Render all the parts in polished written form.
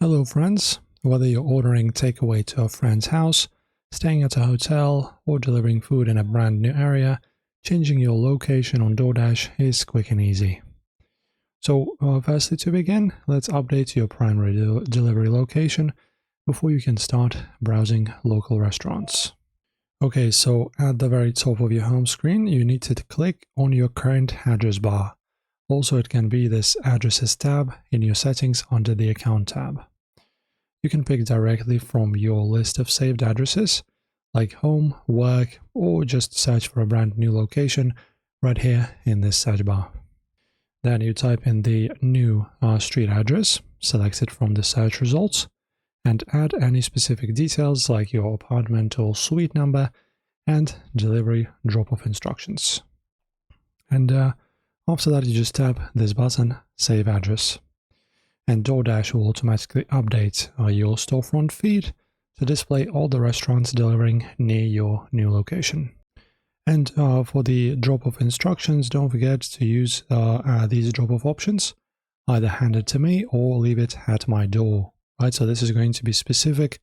Hello friends, whether you're ordering takeaway to a friend's house, staying at a hotel, or delivering food in a brand new area, changing your location on Doordash is quick and easy. So firstly, to begin, let's update your primary delivery location before you can start browsing local restaurants. Okay, so at the very top of your home screen, you need to click on your current address bar. Also, it can be this Addresses tab in your settings under the Account tab. You can pick directly from your list of saved addresses, like home, work, or just search for a brand new location right here in this search bar. Then you type in the new street address, select it from the search results, and add any specific details like your apartment or suite number and delivery drop-off instructions. And after that, you just tap this button, Save Address. And Doordash will automatically update your storefront feed to display all the restaurants delivering near your new location. And for the drop-off instructions, don't forget to use these drop-off options, either hand it to me or leave it at my door. Right, so this is going to be specific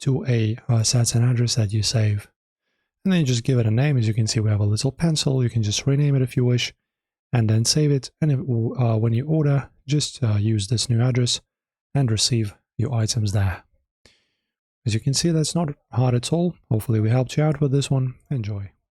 to a certain address that you save. And then you just give it a name. As you can see, we have a little pencil. You can just rename it if you wish, and then save it. And when you order, just use this new address and receive your items there. As you can see, that's not hard at all. Hopefully we helped you out with this one. Enjoy.